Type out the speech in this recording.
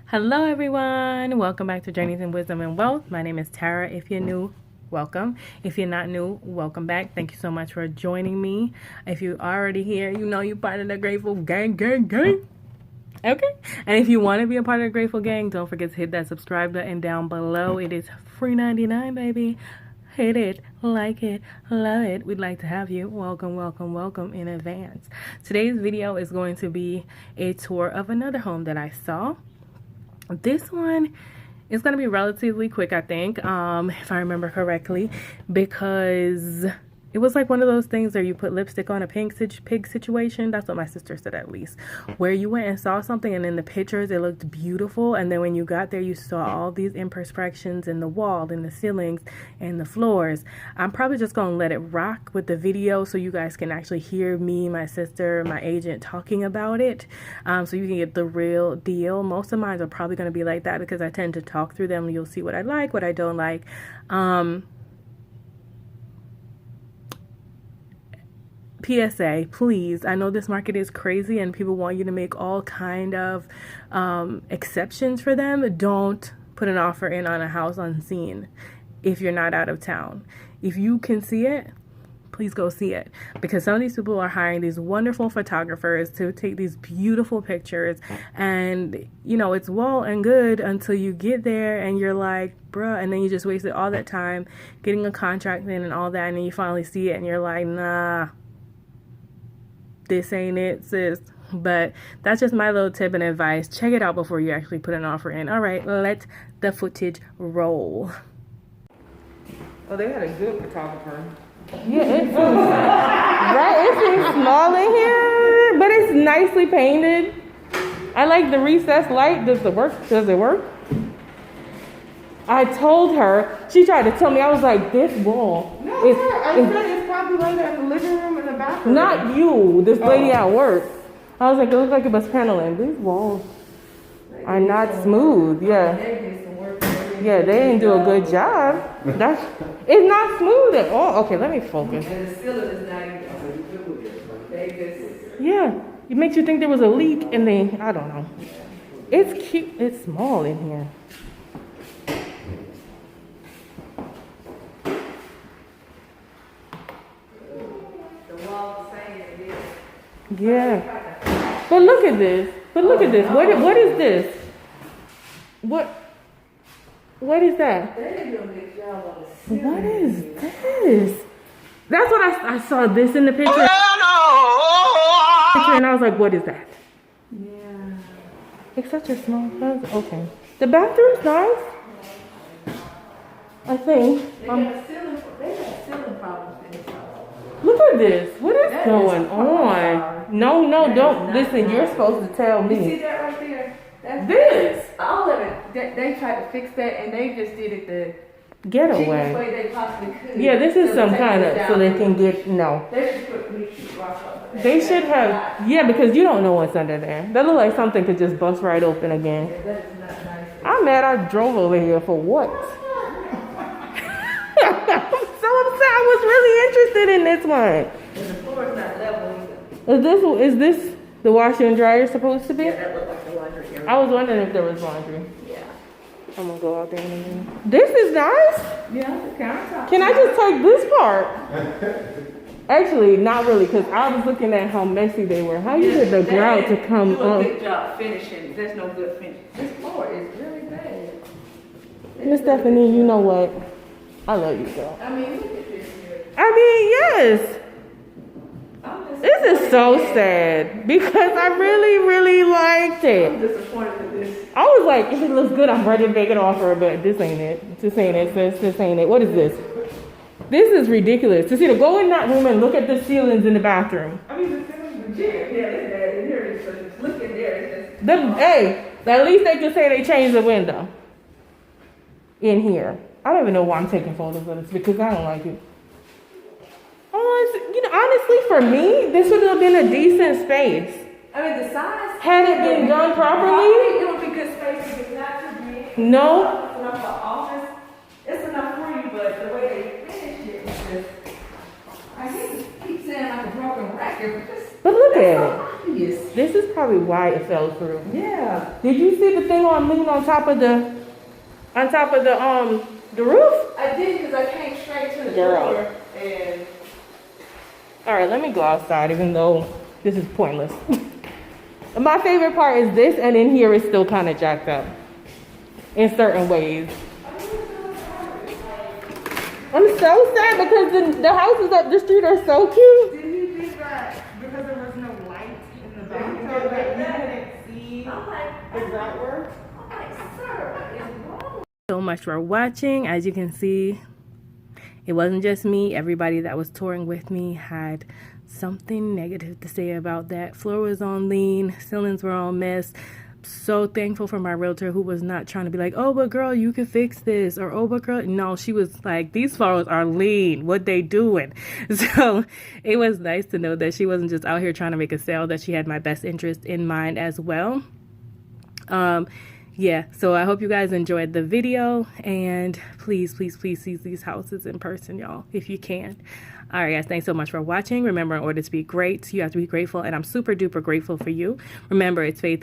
Hello everyone, welcome back to Journeys in Wisdom and Wealth. My name is Tara. If you're new, welcome. If you're not new, welcome back. Thank you so much for joining me. If you're already here, you know you're part of the Grateful Gang. Okay, and if you want to be a part of the Grateful Gang, don't forget to hit that subscribe button down below. It is free 99, baby. Hit it, like it, love it. We'd like to have you. Welcome, welcome, welcome in advance. Today's video is going to be a tour of another home that I saw. This one is going to be relatively quick, I think, if I remember correctly, because it was like one of those things where you put lipstick on a pig situation. That's what my sister said, at least, where you went and saw something and in the pictures it looked beautiful, and then when you got there you saw all these imperfections in the wall, in the ceilings, and the floors. I'm probably just gonna let it rock with the video so you guys can actually hear me, my sister, my agent talking about it, so you can get the real deal. Most of mine are probably going to be like that because I tend to talk through them. You'll see what I like, what I don't like. PSA, please, I know this market is crazy and people want you to make all kind of exceptions for them. Don't put an offer in on a house unseen if you're not out of town. If you can see it, please go see it, because some of these people are hiring these wonderful photographers to take these beautiful pictures, and you know, it's well and good until you get there and you're like, bruh, and then you just wasted all that time getting a contract in and all that, and then you finally see it and you're like, nah, this ain't it, sis. But that's just my little tip and advice. Check it out before you actually put an offer in. All right, let the footage roll. Oh, they had a good photographer. Yeah, it seems right. It seems small in here, but it's nicely painted. I like the recessed light. Does it work? Does it work? I told her. She tried to tell me. I was like, this wall. No, I said it's probably like that in the living room and the bathroom. Not you. This lady at work. I was like, it looks like it was paneling. These walls are not smooth. Yeah. Yeah, they didn't do a good job. It's not smooth at all. Okay, let me focus. And the ceiling is not even good. Yeah, it makes you think there was a leak, and then I don't know. It's cute. It's small in here. Yeah, but look at this. What is this? What is that? What is this? That's what I saw this in the picture. And I was like, what is that? Yeah. It's such a small house. Okay. The bathroom's nice, I think. They got ceiling problems in this house. Look at this. What is going on? No, don't. Listen, you're supposed to tell me. You see that right there? That's This. all of it. They tried to fix that, and they just did it the Getaway. cheapest way they possibly could. Yeah, this is some kind of, so they can get, no. They should put bleach rocks up. They should have, yeah, because you don't know what's under there. That look like something could just bust right open again. Yeah, that is not nice. I'm mad I drove over here for what? So upset. I was really interested in this one. And the floor is not level either. Is this the washer and dryer supposed to be? Yeah, that looked like the laundry area. I was wondering if there was laundry. Yeah. I'm gonna go out there in a minute. This is nice. Yeah, the countertop. Can I just take this part? Actually, not really, because I was looking at how messy they were. How you get the grout to come do a up? good job finishing. There's no good finish. This floor is really bad. Miss Stephanie, you know what? I love you, girl. I mean, look at this here. I mean, yes. This is so sad because I really liked it. I'm disappointed with this. I was like, if it looks good, I'm ready to make an offer, but this ain't it. This ain't it, sis. This ain't it. What is this? This is ridiculous. To see to go in that room and look at the ceilings in the bathroom. I mean, the ceiling's legit. Yeah, it's bad. In here, it's just look in there. It's just. Hey, at least they can say they changed the window in here. I don't even know why I'm taking photos of this because I don't like it. Oh, you know, honestly, for me, this would have been a decent space. I mean, the size. Had it been done properly? It would be good space if it's not too big. No. It's enough for office. It's enough for you, but the way they finish it is just. I keep saying like a broken record, but But look at it. obvious. This is probably why it fell through. Yeah. Did you see the thing on lean on top of the roof? I did because I came straight to the Girl. door and. All right, let me go outside, even though this is pointless. My favorite part is this, and in here it's still kind of jacked up in certain ways. I'm so sad because the houses up the street are so cute. Did he think that because there was no light in the back, so that we couldn't see the grout work? I'm like, sir, what is wrong? So much for watching. As you can see, it wasn't just me. Everybody that was touring with me had something negative to say about that. Floor was on lean, ceilings were on mess. So thankful for my realtor who was not trying to be like, oh, but girl, you can fix this, or oh, but girl, no, she was like, these floors are lean, what they doing? So it was nice to know that she wasn't just out here trying to make a sale, that she had my best interest in mind as well. Yeah, so I hope you guys enjoyed the video, and please see these houses in person, y'all, if you can. All right, guys, thanks so much for watching. Remember, in order to be great, you have to be grateful, and I'm super duper grateful for you. Remember, it's faith